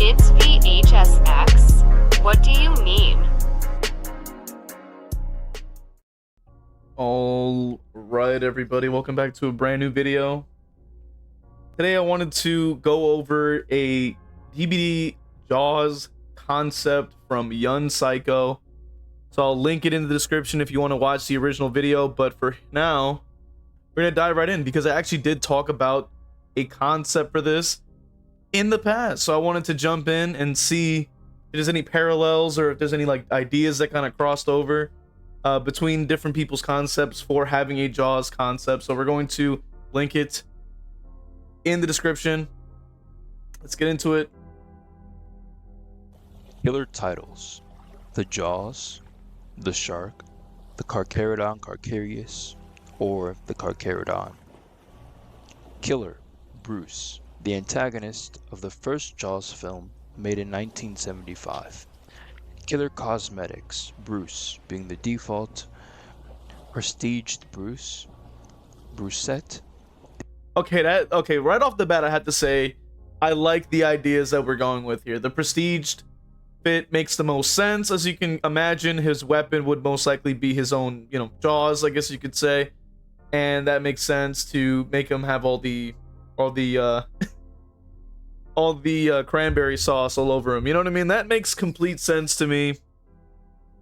It's v.h.s.x. What do you mean? All right, everybody, welcome back to a brand new video. Today I wanted to go over a DBD JAWS concept from Young Psycho. So I'll link it in the description if you want to watch the original video, but for now we're gonna dive right in because I actually did talk about a concept for this in the past. So I wanted to jump in and see if there's any parallels or if there's any like ideas that kind of crossed over between different people's concepts for having a JAWS concept. So we're going to link it in the description. Let's get into it. Killer titles: the Jaws, the Shark, the Carcharodon Carcharius, or the Carcharodon. Killer: Bruce, the antagonist of the first Jaws film made in 1975. Killer cosmetics: Bruce being the default, prestiged Bruce, Brucette. Okay, right off the bat I had to say I like the ideas that we're going with here. The prestiged fit makes the most sense. As you can imagine, his weapon would most likely be his own, Jaws, I guess you could say. And that makes sense to make him have all the cranberry sauce all over him. You know what I mean? That makes complete sense to me.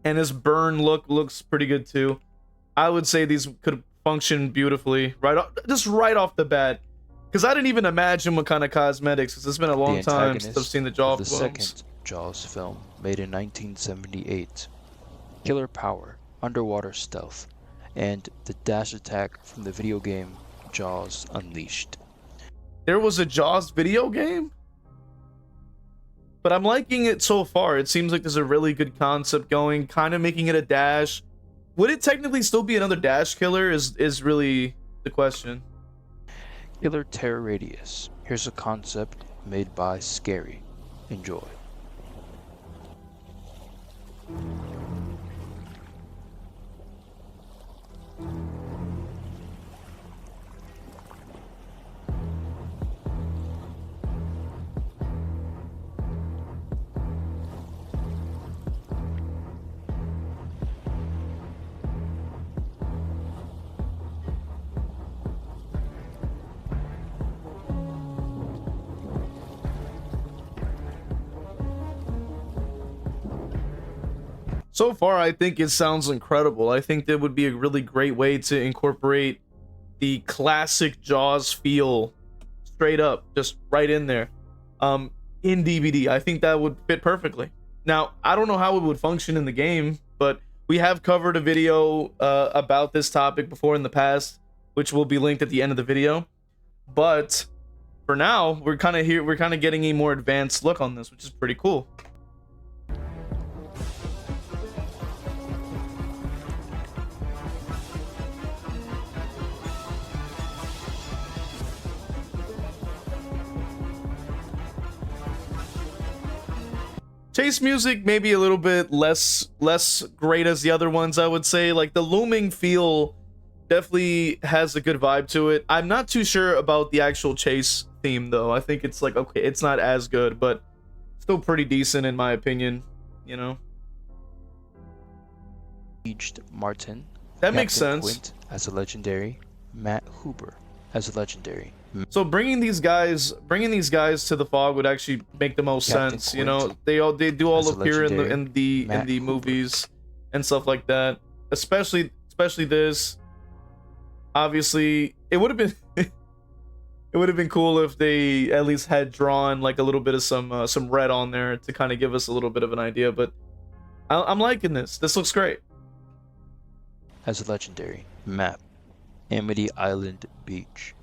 And his burn look looks pretty good too. I would say these could function beautifully right off the bat, because I didn't even imagine what kind of cosmetics, because it's been a long time since I've seen the Jaws films. Second Jaws film made in 1978. Killer power, underwater stealth, and the dash attack from the video game Jaws Unleashed. There was a Jaws video game? But I'm liking it so far. It seems like there's a really good concept going, kind of making it a dash. Would it technically still be another dash killer is really the question. Killer Terror Radius. Here's a concept made by Scary. Enjoy. So far, I think it sounds incredible. I think that would be a really great way to incorporate the classic Jaws feel straight up, just right in there, in DBD. I think that would fit perfectly. Now, I don't know how it would function in the game, but we have covered a video about this topic before in the past, which will be linked at the end of the video. But for now, we're kind of getting a more advanced look on this, which is pretty cool. Chase music maybe a little bit less great as the other ones, I would say. Like the looming feel definitely has a good vibe to it. I'm not too sure about the actual chase theme though. I think it's like, okay, it's not as good, but still pretty decent in my opinion, Aged Martin. That makes sense. Quint as a legendary, Matt Huber as a legendary. So bringing these guys to the fog would actually make the most sense. They do all appear in the movies and stuff like that. Especially this. Obviously, it would have been it would have been cool if they at least had drawn like a little bit of some red on there to kind of give us a little bit of an idea. But I'm liking this. This looks great. As a legendary map, Amity Island Beach.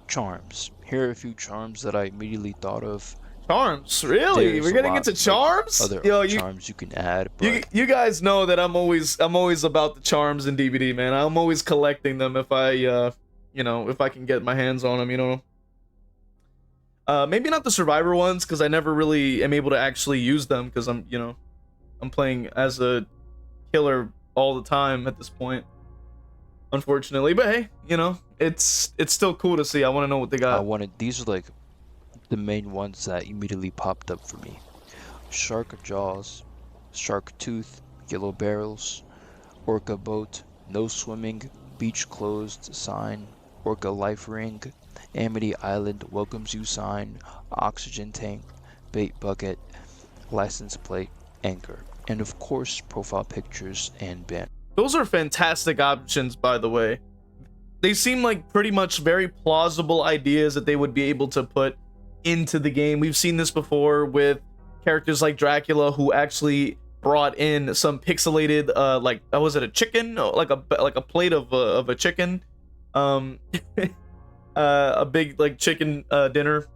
Charms. Here are a few charms that I immediately thought of. Charms? Really? We're getting into charms? Other charms you can add. But you guys know that I'm always about the charms in DBD, man. I'm always collecting them if I if I can get my hands on them, maybe not the survivor ones, because I never really am able to actually use them, because I'm playing as a killer all the time at this point, unfortunately. But hey, it's still cool to see. I want to know what they got. these are like the main ones that immediately popped up for me: shark jaws, shark tooth, yellow barrels, orca boat, no swimming, beach closed sign, orca life ring, Amity Island welcomes you sign, oxygen tank, bait bucket, license plate, anchor, and of course profile pictures and banner. Those are fantastic options, by the way. They seem like pretty much very plausible ideas that they would be able to put into the game. We've seen this before with characters like Dracula, who actually brought in some pixelated like, was it a chicken, like a plate of a chicken, a big like chicken dinner.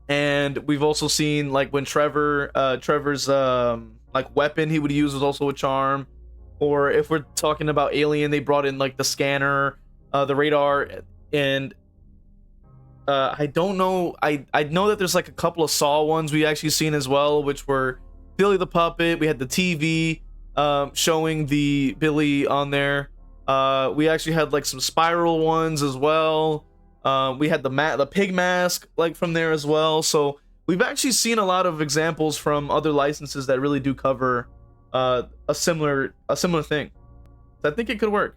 And we've also seen like when Trevor's like weapon he would use was also a charm. Or if we're talking about Alien, they brought in like the scanner, the radar, and I don't know. I know that there's like a couple of Saw ones we actually seen as well, which were Billy the Puppet. We had the TV showing the Billy on there. We actually had like some Spiral ones as well. We had the pig mask like from there as well. So we've actually seen a lot of examples from other licenses that really do cover a similar thing. So I think it could work.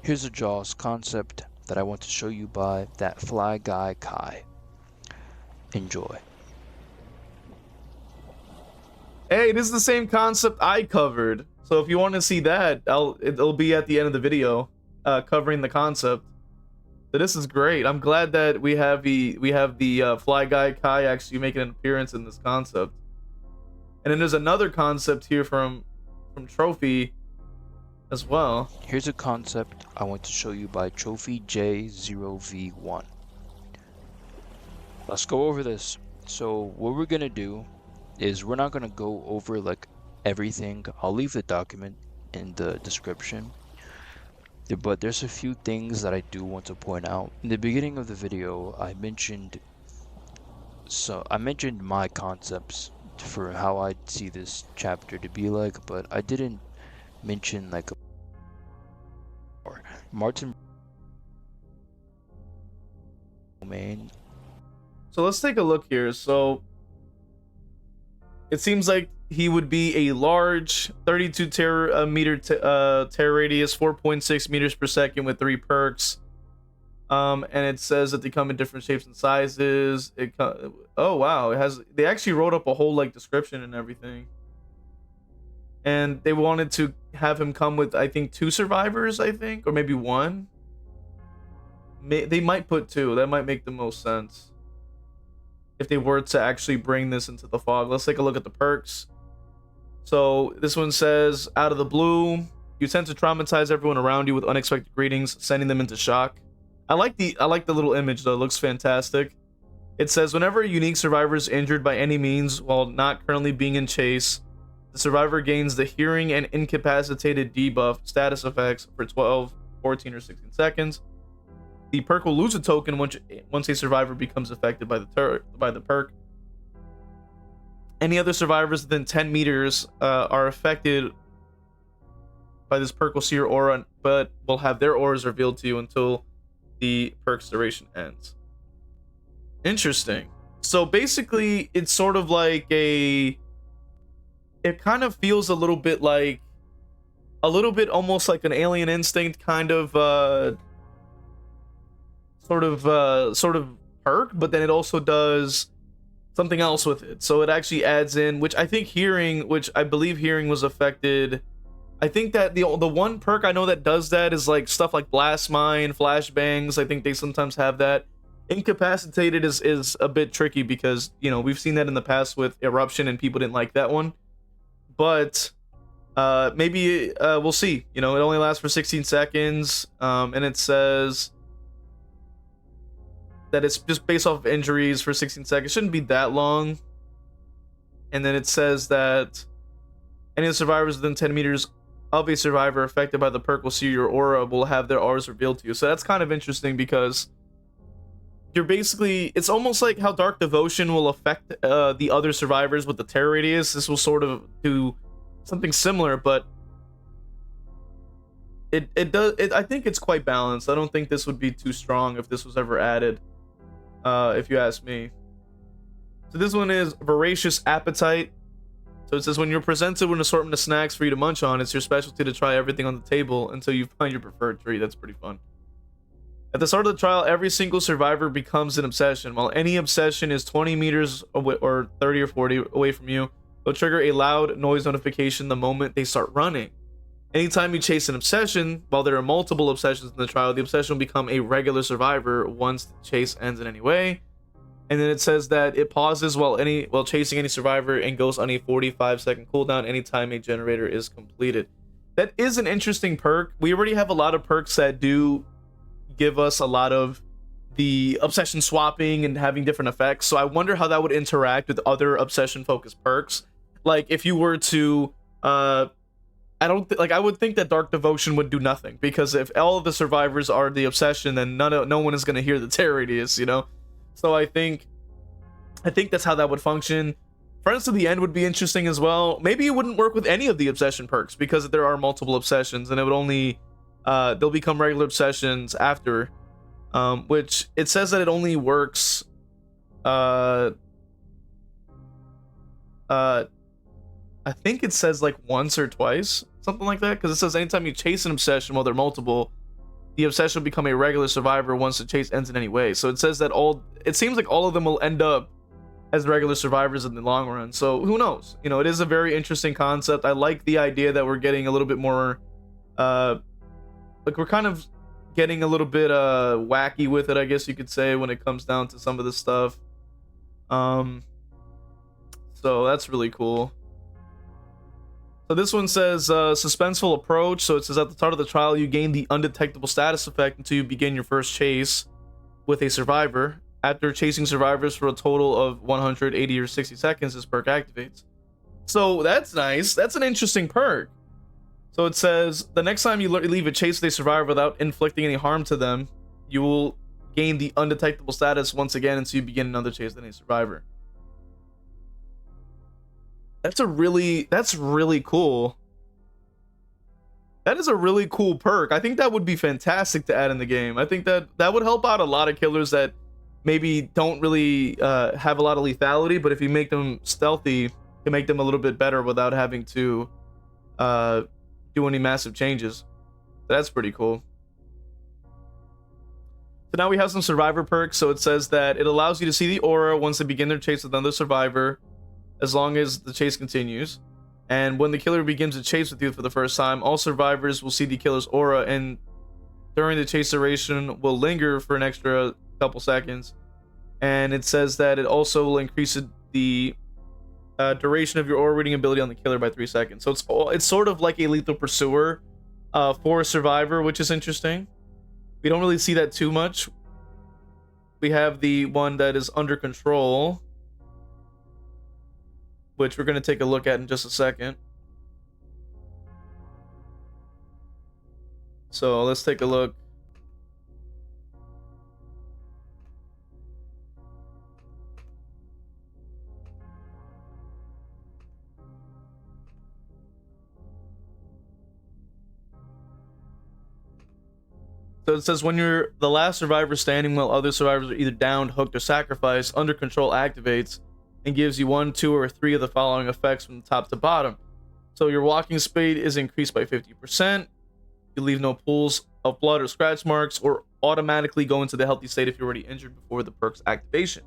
Here's a Jaws concept that I want to show you by that fly guy Kai. Enjoy. Hey, this is the same concept I covered. So if you want to see that, it'll be at the end of the video, covering the concept. So this is great. I'm glad that we have the fly guy Kai actually making an appearance in this concept. And then there's another concept here from Trophy as well. Here's a concept I want to show you by Trophy J0V1. Let's go over this. So what we're gonna do is we're not gonna go over like everything. I'll leave the document in the description. But there's a few things that I do want to point out. In the beginning of the video, I mentioned my concepts for how I see this chapter to be like, but I didn't mention like Martin domain. So let's take a look here. So it seems like he would be a large 32 meter tear radius, 4.6 meters per second with 3 perks. And it says that they come in different shapes and sizes. Oh wow, they actually wrote up a whole like description and everything. And they wanted to have him come with, I think, 2 survivors, I think, or maybe 1. They might put 2. That might make the most sense if they were to actually bring this into the fog. Let's take a look at the perks. So this one says, out of the blue, you tend to traumatize everyone around you with unexpected greetings, sending them into shock. I like the little image though. It looks fantastic. It says, whenever a unique survivor is injured by any means while not currently being in chase, the survivor gains the hearing and incapacitated debuff status effects for 12, 14, or 16 seconds. The perk will lose a token once a survivor becomes affected by the perk. Any other survivors within 10 meters are affected by this perk will see your aura, but will have their auras revealed to you until the perk's duration ends. Interesting. So basically, it's sort of like it kind of feels a little bit almost like an Alien Instinct kind of sort of perk, but then it also does something else with it. So it actually adds in, which I believe hearing was affected. I think that the one perk I know that does that is like stuff like blast mine, flashbangs. I think they sometimes have that. Incapacitated is a bit tricky because, you know, we've seen that in the past with eruption and people didn't like that one. But maybe we'll see. You know, it only lasts for 16 seconds, and it says that it's just based off of injuries for 16 seconds. It shouldn't be that long. And then it says that any of the survivors within 10 meters of a survivor affected by the perk will see your aura, will have their auras revealed to you. So that's kind of interesting because you're basically, it's almost like how Dark Devotion will affect the other survivors with the terror radius. This will sort of do something similar, but I think it's quite balanced. I don't think this would be too strong if this was ever added. if you ask me. So this one is voracious appetite. So it says when you're presented with an assortment of snacks for you to munch on, it's your specialty to try everything on the table until you find your preferred treat. That's pretty fun. At the start of the trial, every single survivor becomes an obsession. While any obsession is 20 meters away, or 30 or 40 away from you, they'll trigger a loud noise notification the moment they start running. Anytime you chase an obsession, while there are multiple obsessions in the trial, the obsession will become a regular survivor once the chase ends in any way. And then it says that it pauses while chasing any survivor and goes on a 45-second cooldown anytime a generator is completed. That is an interesting perk. We already have a lot of perks that do give us a lot of the obsession swapping and having different effects. So I wonder how that would interact with other obsession focused perks. Like if you were to I would think that Dark Devotion would do nothing, because if all of the survivors are the obsession, then no one is going to hear the tear radius, you know. So I think that's how that would function. Friends to the End would be interesting as well. Maybe it wouldn't work with any of the obsession perks because there are multiple obsessions, and it would only they'll become regular obsessions after, which it says that it only works I think it says like once or twice, something like that, because it says anytime you chase an obsession while they're multiple, the obsession will become a regular survivor once the chase ends in any way. So it says that it seems like all of them will end up as regular survivors in the long run. So who knows? You know, it is a very interesting concept. I like the idea that we're getting a little bit more like we're kind of getting a little bit wacky with it, I guess you could say, when it comes down to some of this stuff. So that's really cool. So this one says suspenseful approach. So it says at the start of the trial, you gain the undetectable status effect until you begin your first chase with a survivor. After chasing survivors for a total of 180 or 60 seconds, this perk activates. So that's nice. That's an interesting perk. So it says the next time you leave a chase with a survivor without inflicting any harm to them, you will gain the undetectable status once again until you begin another chase with a survivor. That's really cool. That is a really cool perk. I think that would be fantastic to add in the game. I think that would help out a lot of killers that maybe don't really have a lot of lethality, but if you make them stealthy, you can make them a little bit better without having to do any massive changes. That's pretty cool. So now we have some survivor perks. So it says that it allows you to see the aura once they begin their chase with another survivor, as long as the chase continues. And when the killer begins a chase with you for the first time, all survivors will see the killer's aura, and during the chase duration will linger for an extra couple seconds. And it says that it also will increase the duration of your aura reading ability on the killer by 3 seconds. So it's sort of like a lethal pursuer for a survivor, which is interesting. We don't really see that too much. We have the one that is under control, which we're going to take a look at in just a second. So let's take a look. So it says when you're the last survivor standing while other survivors are either downed, hooked, or sacrificed, under control activates and gives you 1, 2, or 3 of the following effects from top to bottom. So your walking speed is increased by 50%. You leave no pools of blood or scratch marks, or automatically go into the healthy state if you're already injured before the perk's activation.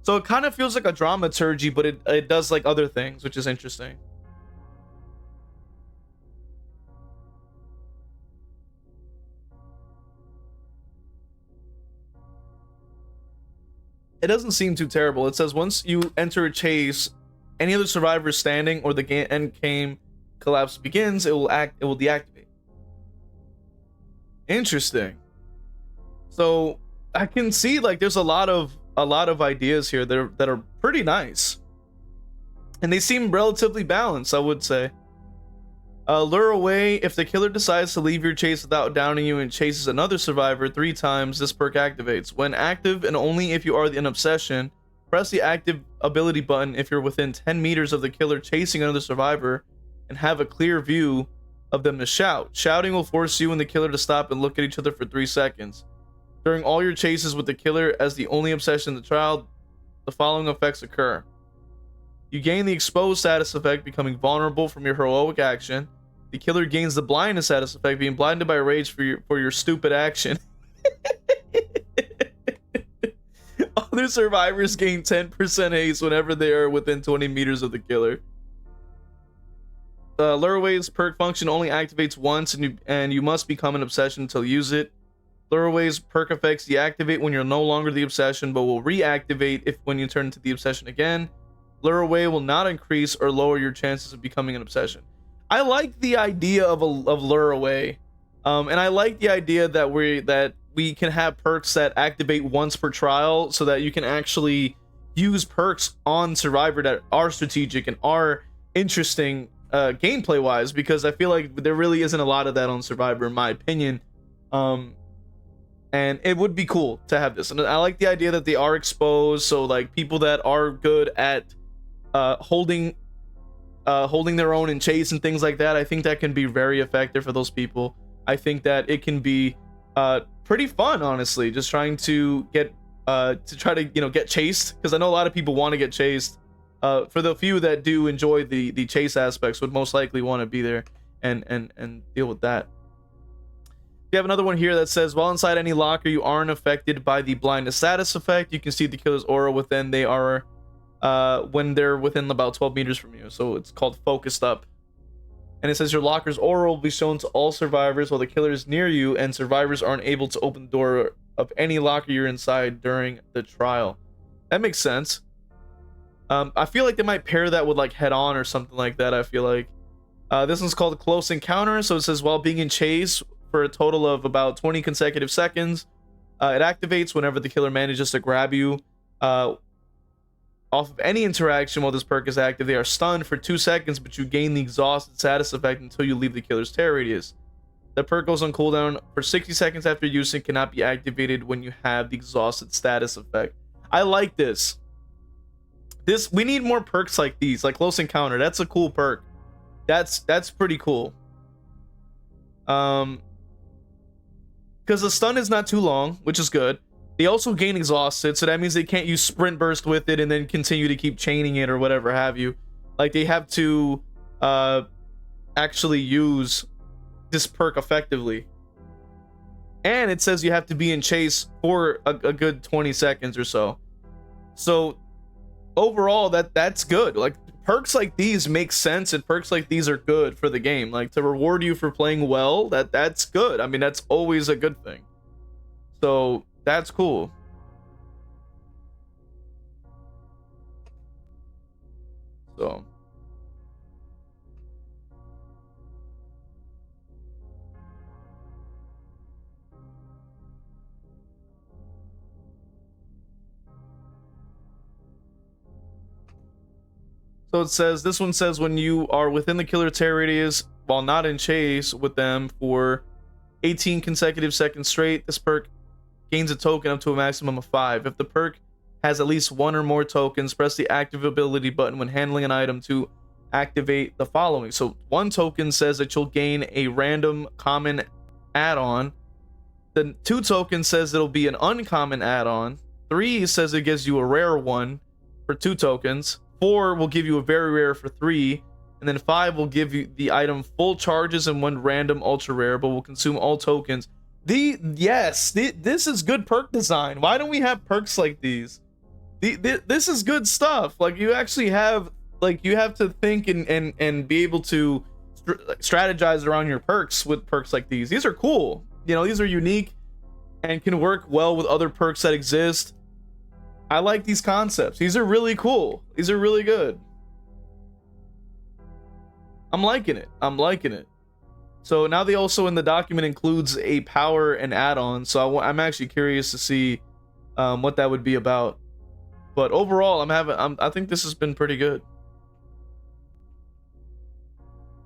So it kind of feels like a dramaturgy, but it does like other things, which is interesting. It doesn't seem too terrible. It says once you enter a chase, any other survivor game or the end game collapse begins, it will deactivate. Interesting. So I can see like there's a lot of ideas here that are pretty nice, and they seem relatively balanced, I would say. Lure away. If the killer decides to leave your chase without downing you and chases another survivor 3 times, this perk activates. When active, and only if you are in obsession, press the active ability button if you're within 10 meters of the killer chasing another survivor and have a clear view of them to shout. Shouting will force you and the killer to stop and look at each other for 3 seconds. During all your chases with the killer as the only obsession in the trial, the following effects occur. You gain the exposed status effect, becoming vulnerable from your heroic action. The killer gains the blindness status effect, being blinded by rage for your stupid action. Other survivors gain 10% haste whenever they are within 20 meters of the killer. Luraway's perk function only activates once, and you must become an obsession to use it. Luraway's perk effects deactivate when you're no longer the obsession, but will reactivate if when you turn into the obsession again. Luraway will not increase or lower your chances of becoming an obsession. I like the idea of Luraway, and I like the idea that we can have perks that activate once per trial, so that you can actually use perks on Survivor that are strategic and are interesting gameplay wise, because I feel like there really isn't a lot of that on Survivor in my opinion. And it would be cool to have this, and I like the idea that they are exposed, so like people that are good at holding their own in chase and things like that, I think that can be very effective for those people. I think that it can be pretty fun, honestly, just trying to get get chased, because I know a lot of people want to get chased. For the few that do enjoy the chase aspects, would most likely want to be there and deal with that. You have another one here that says, while inside any locker, you aren't affected by the blindness status effect. You can see the killer's aura within they are when they're within about 12 meters from you, so it's called focused up. And it says your locker's aura will be shown to all survivors while the killer is near you, and survivors aren't able to open the door of any locker you're inside during the trial. That makes sense. I feel like they might pair that with like head on or something like that. I feel like this one's called close encounter. So it says, while being in chase for a total of about 20 consecutive seconds, it activates whenever the killer manages to grab you off of any interaction. While this perk is active, they are stunned for 2 seconds, but you gain the exhausted status effect until you leave the killer's terror radius. The perk goes on cooldown for 60 seconds after use and cannot be activated when you have the exhausted status effect. I like this. We need more perks like these, like close encounter. That's a cool perk. That's pretty cool. Because the stun is not too long, which is good. They also gain exhausted, so that means they can't use sprint burst with it and then continue to keep chaining it or whatever have you. Like, they have to actually use this perk effectively. And it says you have to be in chase for a good 20 seconds or so. So overall, that's good. Like, perks like these make sense, and perks like these are good for the game. Like, to reward you for playing well, that's good. I mean, that's always a good thing. So that's cool. So it says, this one says, when you are within the killer terror radius while not in chase with them for 18 consecutive seconds straight, this perk gains a token up to a maximum of 5. If the perk has at least 1 or more tokens, press the active ability button when handling an item to activate the following. So 1 token says that you'll gain a random common add-on. Then 2 tokens says it'll be an uncommon add-on. 3 says it gives you a rare one for 2 tokens. 4 will give you a very rare for 3, and then 5 will give you the item full charges and 1 random ultra rare, but will consume all tokens. This is good perk design. Why don't we have perks like these? This is good stuff. Like, you actually have, like, you have to think and be able to strategize around your perks with perks like these. These are cool. You know, these are unique and can work well with other perks that exist. I like these concepts. These are really cool. These are really good. I'm liking it. So now they also in the document includes a power and add-on. So I'm actually curious to see what that would be about. But overall, I think this has been pretty good.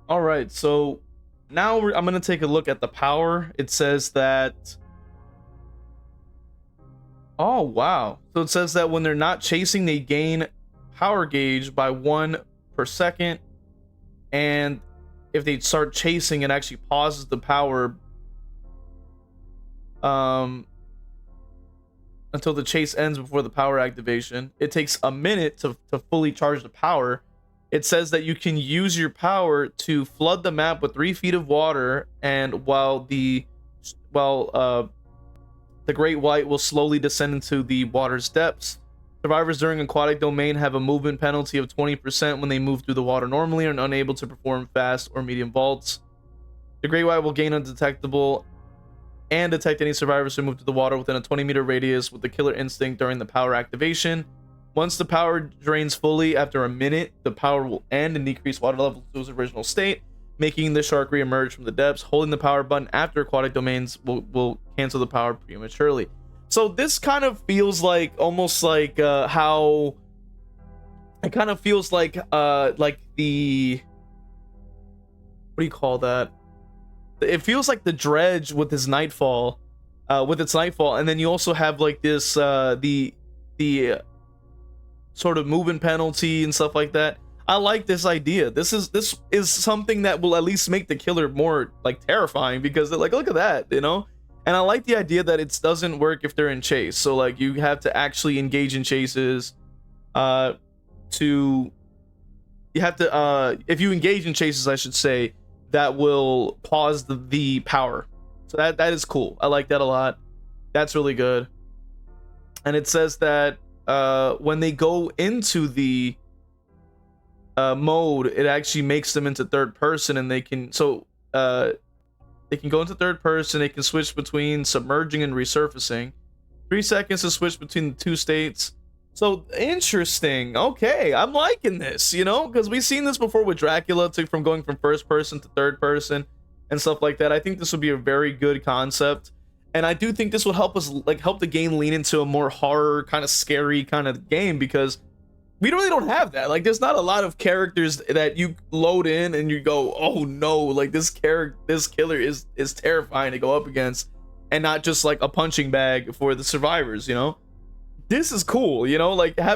All right, so now I'm gonna take a look at the power. It says that. Oh, wow. So it says that when they're not chasing, they gain power gauge by 1 per second. And if they start chasing, it actually pauses the power until the chase ends before the power activation. It takes a minute to fully charge the power. It says that you can use your power to flood the map with 3 feet of water, and while the great white will slowly descend into the water's depths. Survivors during aquatic domain have a movement penalty of 20% when they move through the water normally and are unable to perform fast or medium vaults. The great white will gain undetectable and detect any survivors who move through the water within a 20-meter radius with the killer instinct during the power activation. Once the power drains fully after a minute, the power will end and decrease water level to its original state, making the shark re-emerge from the depths. Holding the power button after aquatic domains will cancel the power prematurely. So this kind of feels like almost like how it kind of feels like the, what do you call that? It feels like the dredge with his nightfall, with its nightfall, and then you also have like this the sort of movement penalty and stuff like that. I like this idea. This is something that will at least make the killer more like terrifying, because they're like, look at that, you know. And I like the idea that it doesn't work if they're in chase. So like you have to actually engage in chases if you engage in chases, I should say, that will pause the power. So that is cool. I like that a lot. That's really good. And it says that when they go into the mode, it actually makes them into third person, and they can go into third person. They can switch between submerging and resurfacing. 3 seconds to switch between the 2 states. So interesting. Okay, I'm liking this, you know, because we've seen this before with Dracula, from going from first person to third person and stuff like that. I think this would be a very good concept, and I do think this will help us, like, help the game lean into a more horror kind of scary kind of game, because we really don't have that. Like, there's not a lot of characters that you load in and you go, oh no, like this killer is terrifying to go up against, and not just like a punching bag for the survivors, you know. This is cool, you know, like I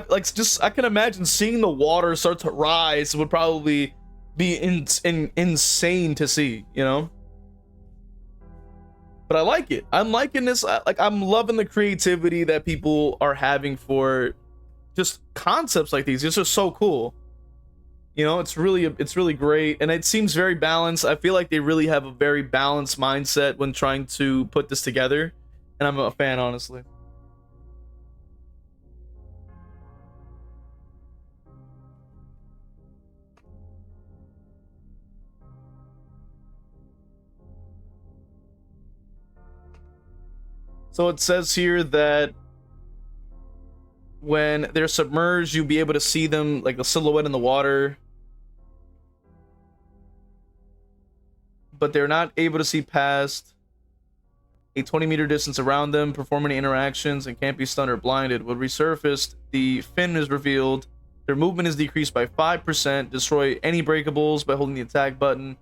can imagine seeing the water start to rise would probably be insane to see, you know. But I like it. I'm liking this. I'm loving the creativity that people are having for just concepts like these. These are so cool. You know, it's really great, and it seems very balanced. I feel like they really have a very balanced mindset when trying to put this together, and I'm a fan, honestly. So it says here that when they're submerged, you'll be able to see them like a silhouette in the water, but they're not able to see past a 20-meter distance around them, perform any interactions, and can't be stunned or blinded. When resurfaced, the fin is revealed. Their movement is decreased by 5%. Destroy any breakables by holding the attack button.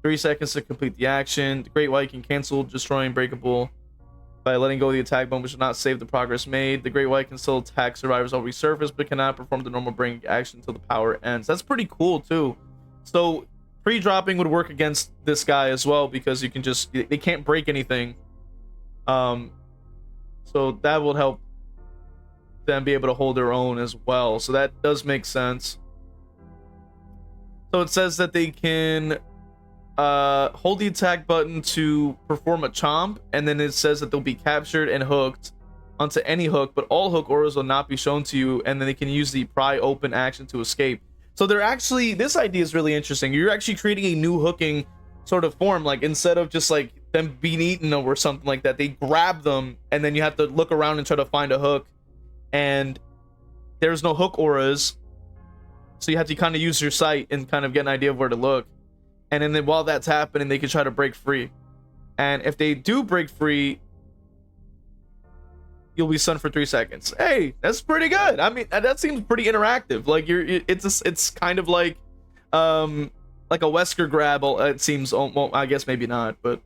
3 seconds to complete the action. The Great White can cancel destroying breakable by letting go of the attack button, which will not save the progress made. The Great White can still attack survivors while resurfaced, but cannot perform the normal break action until the power ends. That's pretty cool too. So pre-dropping would work against this guy as well, because you can just, they can't break anything. So that will help them be able to hold their own as well. So that does make sense. So it says that they can hold the attack button to perform a chomp, and then it says that they'll be captured and hooked onto any hook, but all hook auras will not be shown to you, and then they can use the pry open action to escape. So they're actually, this idea is really interesting. You're actually creating a new hooking sort of form. Like, instead of just like them being eaten or something like that, they grab them, and then you have to look around and try to find a hook, and there's no hook auras, so you have to kind of use your sight and kind of get an idea of where to look. And then while that's happening, they can try to break free. And if they do break free, you'll be stunned for 3 seconds. Hey, that's pretty good. I mean, that seems pretty interactive. Like, it's kind of like a Wesker grab. It seems. Well, I guess maybe not, but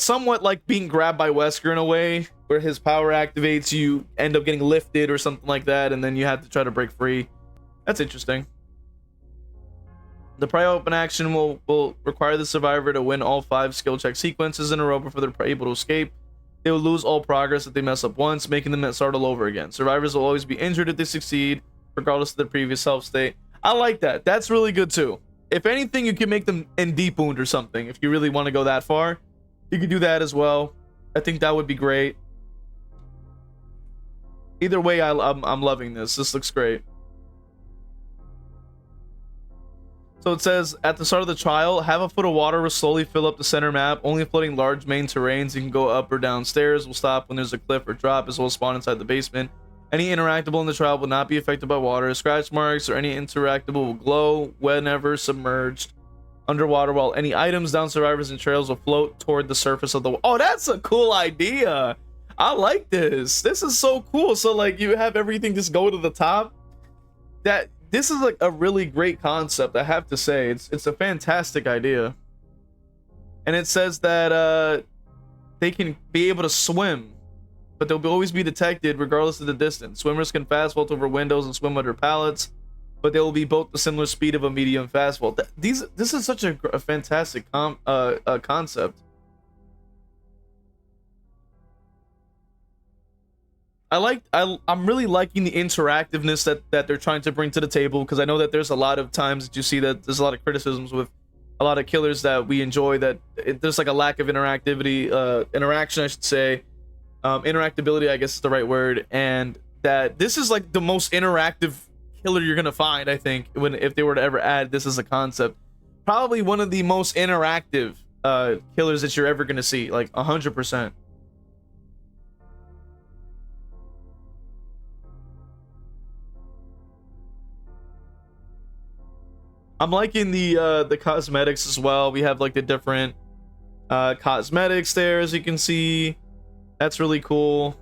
somewhat like being grabbed by Wesker in a way, where his power activates, you end up getting lifted or something like that, and then you have to try to break free. That's interesting. The pry open action will require the survivor to win all 5 skill check sequences in a row before they're able to escape. They will lose all progress if they mess up once, making them start all over again. Survivors will always be injured if they succeed, regardless of their previous health state. I like that. That's really good too. If anything, you can make them in deep wound or something. If you really want to go that far, you can do that as well. I think that would be great. Either way, I'm loving this. This looks great. So it says, at the start of the trial, have a foot of water will slowly fill up the center map. Only floating large main terrains you can go up or down stairs will stop when there's a cliff or drop, as well as spawn inside the basement. Any interactable in the trial will not be affected by water. Scratch marks or any interactable will glow whenever submerged underwater, while any items down survivors and trails will float toward the surface of the water. Oh, that's a cool idea. I like this. This is so cool. So like you have everything just go to the top. This is like a really great concept, I have to say. It's a fantastic idea. And it says that they can be able to swim, but they'll always be detected regardless of the distance. Swimmers can fast vault over windows and swim under pallets, but they will be both the similar speed of a medium fast vault. This is such a fantastic concept. I'm really liking the interactiveness that they're trying to bring to the table, because I know that there's a lot of times that you see that there's a lot of criticisms with a lot of killers that we enjoy, that there's like a lack of interaction, I should say. Interactability, I guess is the right word, and that this is like the most interactive killer you're gonna find, I think, if they were to ever add this as a concept. Probably one of the most interactive killers that you're ever gonna see, like 100%. I'm liking the cosmetics as well. We have like the different cosmetics there, as you can see. That's really cool.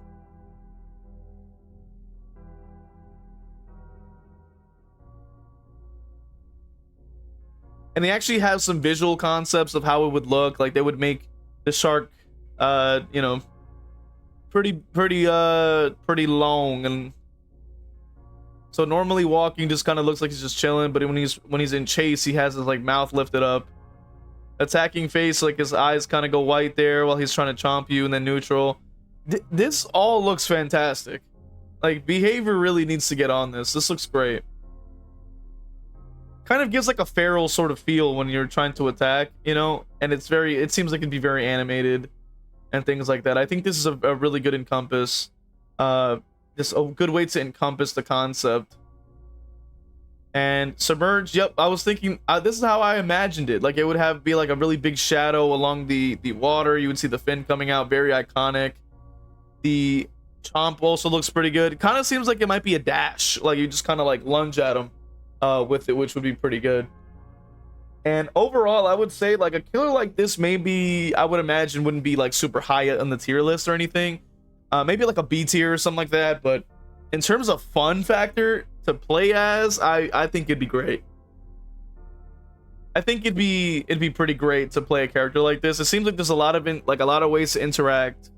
And they actually have some visual concepts of how it would look. Like they would make the shark you know, pretty long, and so normally walking just kind of looks like he's just chilling, but when he's in chase, he has his like mouth lifted up. Attacking face, like his eyes kind of go white there while he's trying to chomp you, and then neutral. This all looks fantastic. Like behavior really needs to get on this. This looks great. Kind of gives like a feral sort of feel when you're trying to attack, you know, and it seems like it'd be very animated and things like that. I think this is a really good encompass. Just a good way to encompass the concept. And submerged, yep, I was thinking this is how I imagined it. Like it would be like a really big shadow along the water. You would see the fin coming out, very iconic. The chomp also looks pretty good. It kind of seems like it might be a dash, like you just kind of like lunge at him with it, which would be pretty good. And overall, I would say like a killer like this, maybe I would imagine wouldn't be like super high on the tier list or anything. Maybe like a B tier or something like that, but in terms of fun factor to play as, I think it'd be great. I think it'd be pretty great to play a character like this. It seems like there's a lot of ways to interact.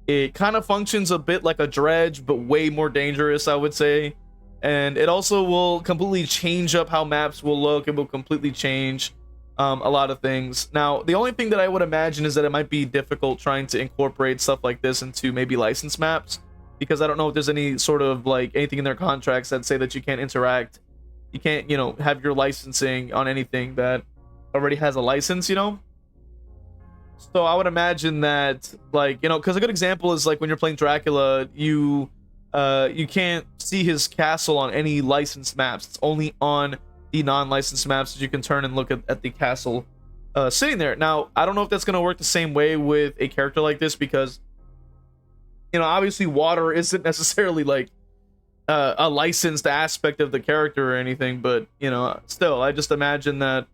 It kind of functions a bit like a dredge, but way more dangerous, I would say. And it also will completely change up how maps will look. It will completely change a lot of things. Now, the only thing that I would imagine is that it might be difficult trying to incorporate stuff like this into maybe licensed maps, because I don't know if there's any sort of like anything in their contracts that say that you can't interact. You can't, you know, have your licensing on anything that already has a license, you know? So I would imagine that, like, you know, because a good example is like when you're playing Dracula, you can't see his castle on any licensed maps. It's only on the non-licensed maps that you can turn and look at the castle sitting there. Now, I don't know if that's going to work the same way with a character like this, because, you know, obviously water isn't necessarily like a licensed aspect of the character or anything, but, you know, still, I just imagine that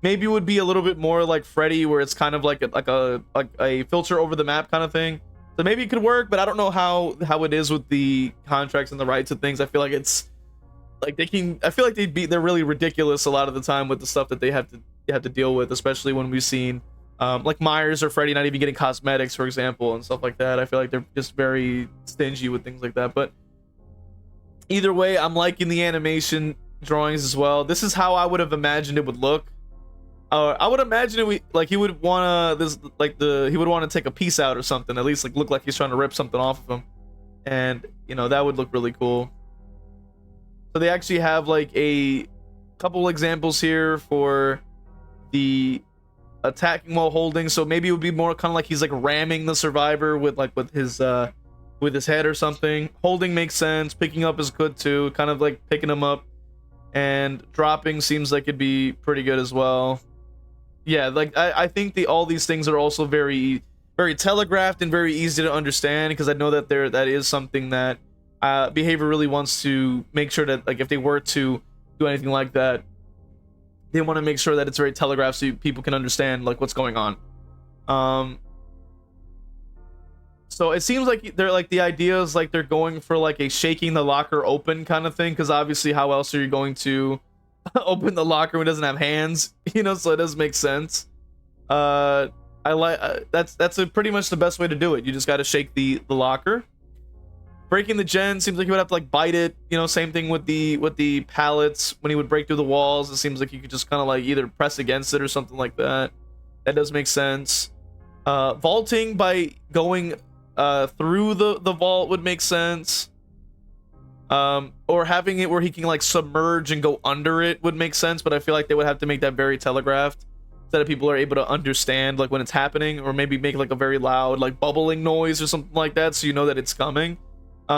maybe it would be a little bit more like Freddy, where it's kind of like a filter over the map kind of thing. So maybe it could work, but I don't know how it is with the contracts and the rights and things. I feel like it's like they're really ridiculous a lot of the time with the stuff that they have to deal with, especially when we've seen like Myers or Freddy not even getting cosmetics, for example, and stuff like that. I feel like they're just very stingy with things like that. But either way, I'm liking the animation drawings as well. This is how I would have imagined it would look. I would imagine he would wanna he would want to take a piece out or something, at least like look like he's trying to rip something off of him, and you know that would look really cool. So they actually have like a couple examples here for the attacking while holding. So maybe it would be more kind of like he's like ramming the survivor with his head or something. Holding makes sense. Picking up is good too. Kind of like picking him up, and dropping seems like it'd be pretty good as well. Yeah, like I think all these things are also very telegraphed and very easy to understand, because I know that that is something that behavior really wants to make sure that, like, if they were to do anything like that, they want to make sure that it's very telegraphed so people can understand like what's going on. So it seems like they're like, the idea is like they're going for like a shaking the locker open kind of thing, because obviously how else are you going to open the locker when it doesn't have hands, you know? So it does make sense. I like that's pretty much the best way to do it. You just got to shake the locker. Breaking the gen seems like you would have to like bite it, you know. Same thing with the pallets. When he would break through the walls, it seems like you could just kind of like either press against it or something like that. That does make sense. Vaulting by going through the vault would make sense. Or having it where he can like submerge and go under it would make sense, but I feel like they would have to make that very telegraphed so that people are able to understand like when it's happening, or maybe make like a very loud like bubbling noise or something like that, so you know that it's coming.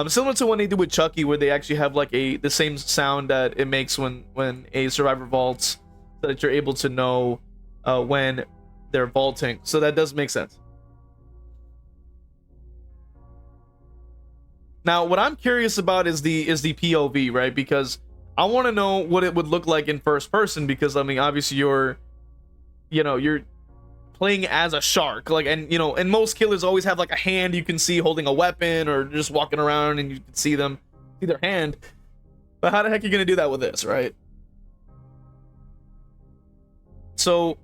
Similar to when they do with Chucky, where they actually have like the same sound that it makes when a survivor vaults, so that you're able to know when they're vaulting. So that does make sense. Now, what I'm curious about is the POV, right? Because I want to know what it would look like in first person, because I mean, obviously you're playing as a shark, like, and you know, and most killers always have like a hand you can see holding a weapon, or just walking around and you can see their hand. But how the heck are you gonna do that with this, right? So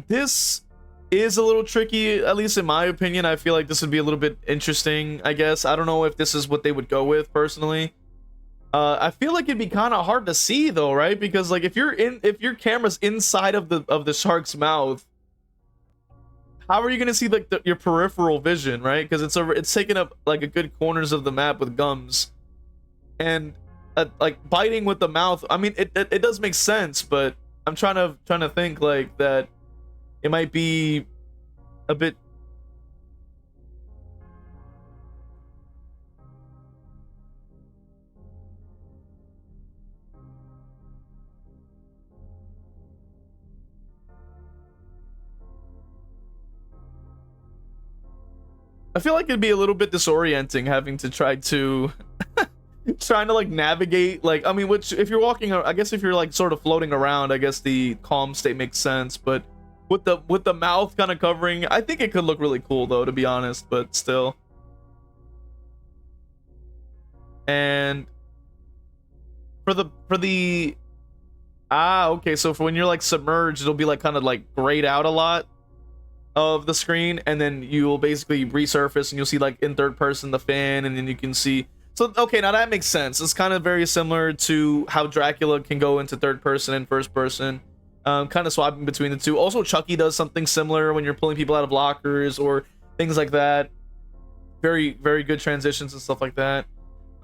this is a little tricky, at least in my opinion. I feel like this would be a little bit interesting, I guess. I don't know if this is what they would go with personally. I feel like it'd be kind of hard to see though, right? Because like if your camera's inside of the shark's mouth, how are you gonna see like your peripheral vision, right? Because it's taking up like a good corners of the map with gums, and like biting with the mouth. I mean, it does make sense, but I'm trying to think like that it might be a bit. I feel like it'd be a little bit disorienting having to trying to like navigate, like, I mean, which if you're walking, I guess if you're like sort of floating around, I guess the calm state makes sense, but with the mouth kind of covering, I think it could look really cool though, to be honest, but still. And for the okay, so for when you're like submerged, it'll be like kind of like grayed out a lot of the screen, and then you will basically resurface and you'll see like in third person the fin, and then you can see. So okay, now that makes sense. It's kind of very similar to how Dracula can go into third person and first person, kind of swapping between the two. Also, Chucky does something similar when you're pulling people out of lockers or things like that. Very good transitions and stuff like that.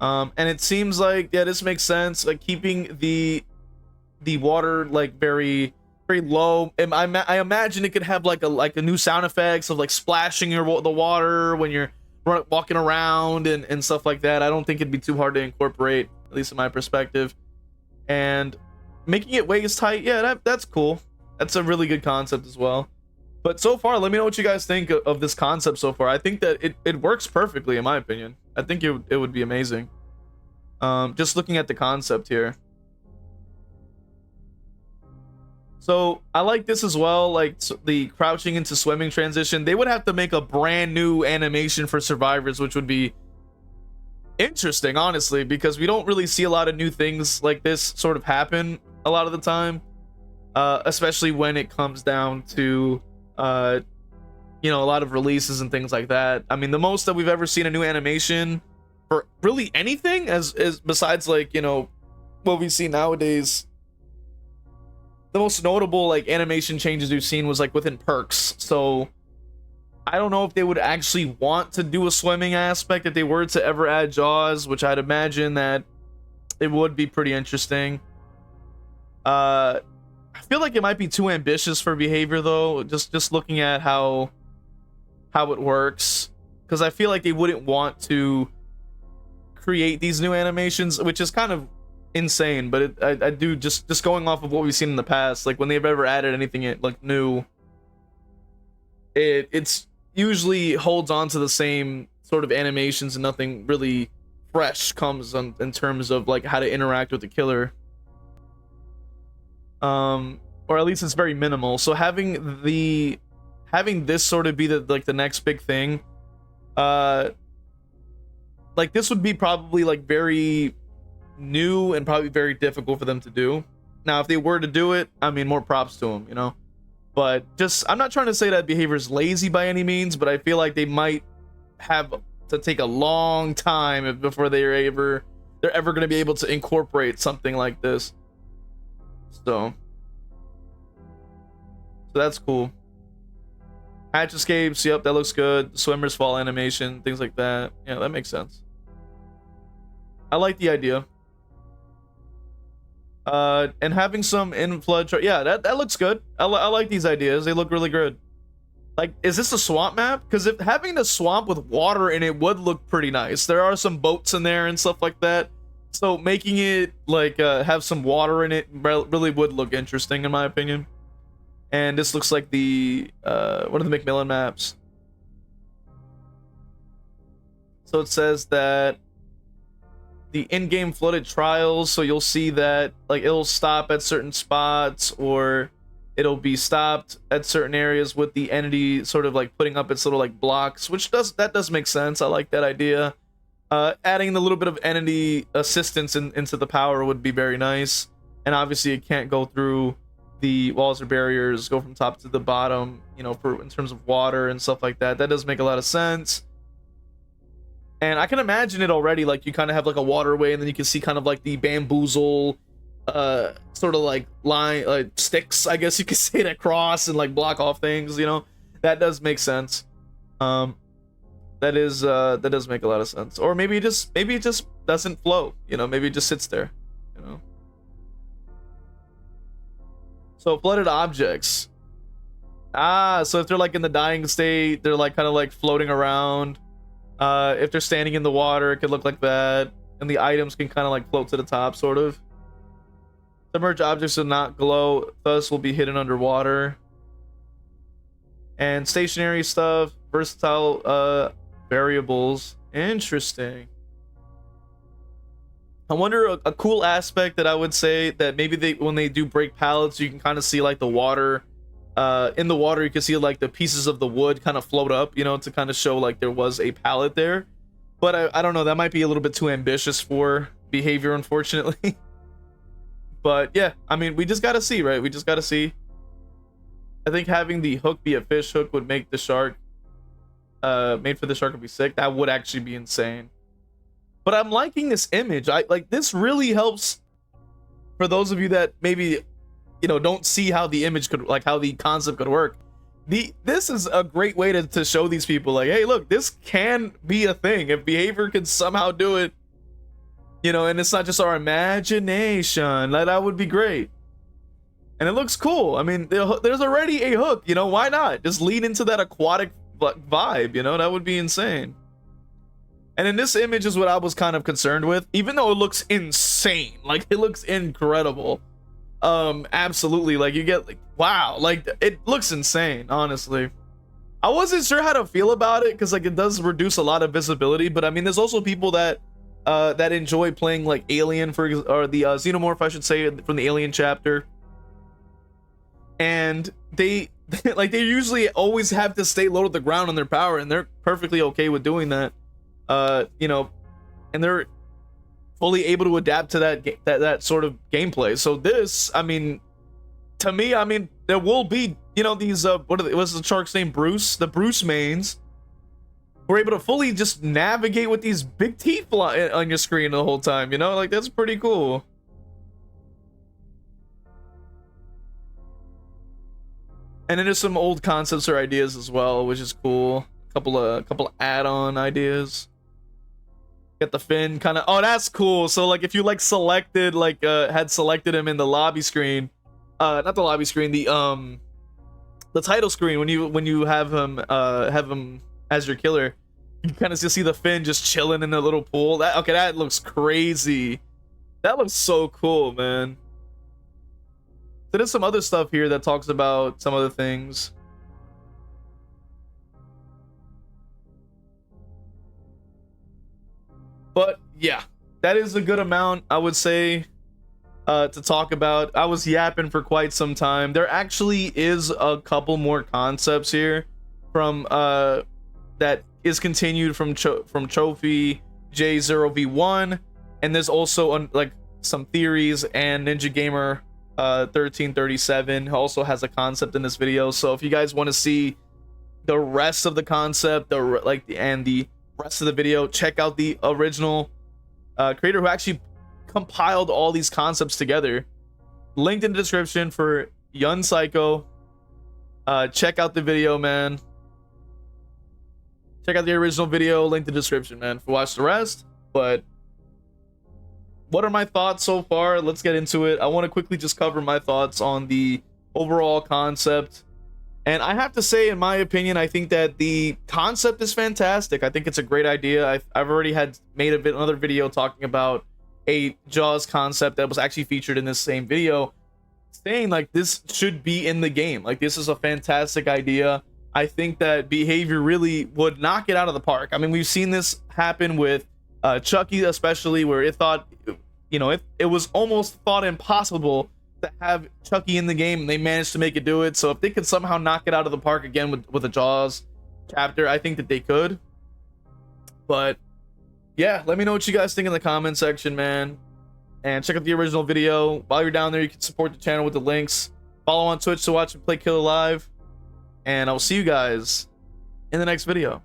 And it seems like, yeah, this makes sense, like keeping the water like very low. I imagine it could have like a new sound effects of like splashing the water when you're walking around and stuff like that. I don't think it'd be too hard to incorporate, at least in my perspective. And making it waist tight, yeah, that's cool. That's a really good concept as well. But so far, let me know what you guys think of this concept so far. I think that it works perfectly, in my opinion. I think it would be amazing. Just looking at the concept here. So I like this as well, like the crouching into swimming transition. They would have to make a brand new animation for survivors, which would be interesting, honestly, because we don't really see a lot of new things like this sort of happen a lot of the time, especially when it comes down to a lot of releases and things like that. I mean, the most that we've ever seen a new animation for really anything is besides like what we see nowadays the most notable like animation changes we've seen was like within perks. So I don't know if they would actually want to do a swimming aspect if they were to ever add Jaws, which I'd imagine that it would be pretty interesting. I feel like it might be too ambitious for behavior though, just looking at how it works, because I feel like they wouldn't want to create these new animations, which is kind of insane. But I do just going off of what we've seen in the past, like when they've ever added anything like new, it's usually holds on to the same sort of animations and nothing really fresh comes on in terms of like how to interact with the killer, or at least it's very minimal. So having this sort of be the next big thing, like this would be probably like very new and probably very difficult for them to do. Now if they were to do it, I mean, more props to them, you know. But just, I'm not trying to say that behavior is lazy by any means, but I feel like they might have to take a long time before they're ever going to be able to incorporate something like this. So that's cool. Hatch escapes, yep, that looks good. Swimmer's fall animation, things like that. Yeah, that makes sense. I like the idea. And having some in flood, yeah, that looks good. I like these ideas. They look really good. Like, is this a swamp map? Because if having a swamp with water in it would look pretty nice. There are some boats in there and stuff like that. So making it like have some water in it really would look interesting in my opinion. And this looks like the one of the Macmillan maps. So it says that the in-game flooded trials, so you'll see that like it'll stop at certain spots, or it'll be stopped at certain areas with the entity sort of like putting up its little like blocks, which does make sense. I like that idea. Adding a little bit of entity assistance into the power would be very nice. And obviously it can't go through the walls or barriers, go from top to the bottom, you know, in terms of water and stuff like that. That does make a lot of sense. And I can imagine it already, like you kind of have like a waterway, and then you can see kind of like the bamboozle sort of like line, like sticks, I guess you could say, that cross and like block off things, you know. That does make sense. That does make a lot of sense. Or maybe it just doesn't flow, you know, maybe it just sits there, you know. So flooded objects. So if they're like in the dying state, they're like kind of like floating around. If they're standing in the water, it could look like that, and the items can kind of like float to the top, sort of. Submerged objects will not glow, thus will be hidden underwater. And stationary stuff, versatile variables. Interesting. I wonder a cool aspect that I would say that maybe when they do break pallets, you can kind of see like the water. In the water, you can see like the pieces of the wood kind of float up, you know, to kind of show like there was a pallet there. But I don't know, that might be a little bit too ambitious for behavior, unfortunately. But yeah, I mean, we just gotta see, right? We just gotta see. I think having the hook be a fish hook would make the shark made for the shark would be sick. That would actually be insane. But I'm liking this image. This really helps for those of you that maybe, you know, don't see how the image could, like how the concept could work. This is a great way to show these people like, hey, look, this can be a thing if behavior can somehow do it, you know, and it's not just our imagination. That would be great. And it looks cool. I mean, there's already a hook, you know, why not just lean into that aquatic vibe, you know? That would be insane. And in this image is what I was kind of concerned with, even though it looks insane, like it looks incredible. Absolutely, like you get like, wow, like it looks insane. Honestly, I wasn't sure how to feel about it because like it does reduce a lot of visibility, but I mean there's also people that enjoy playing like Alien or the Xenomorph, I should say, from the Alien chapter, and they like they usually always have to stay low to the ground on their power, and they're perfectly okay with doing that, you know, and they're fully able to adapt to that sort of gameplay. So this, I mean, to me, I mean, there will be, you know, these what's the shark's name? Bruce, the Bruce mains. We're able to fully just navigate with these big teeth on your screen the whole time, you know, like that's pretty cool. And then there's some old concepts or ideas as well, which is cool. Couple add-on ideas. Get the fin kind of. Oh, that's cool. So like if you like selected like had selected him in the lobby screen, not the lobby screen, the title screen when you have him as your killer, you kind of just see the fin just chilling in the little pool. That looks crazy. That looks so cool, man. So there's some other stuff here that talks about some other things. But yeah, that is a good amount, I would say, to talk about. I was yapping for quite some time. There actually is a couple more concepts here from that is continued from Trophy J0v1, and there's also like some theories, and Ninja Gamer 1337 also has a concept in this video. So if you guys want to see the rest of the concept, the rest of the video, check out the original creator who actually compiled all these concepts together. Linked in the description for Young Psycho. Check out the video, man. Check out the original video, link in the description, man, for watch the rest. But what are my thoughts so far? Let's get into it. I want to quickly just cover my thoughts on the overall concept. And I have to say, in my opinion, I think that the concept is fantastic. I think it's a great idea. I've already made another video talking about a Jaws concept that was actually featured in this same video, saying like this should be in the game. Like this is a fantastic idea. I think that Behavior really would knock it out of the park. I mean, we've seen this happen with Chucky, especially, where it was almost thought impossible to have Chucky in the game, and they managed to make it do it. So if they could somehow knock it out of the park again with a Jaws chapter, I think that they could. But yeah, let me know what you guys think in the comment section, man. And check out the original video. While you're down there, you can support the channel with the links. Follow on Twitch to watch me play Killer live. And I'll see you guys in the next video.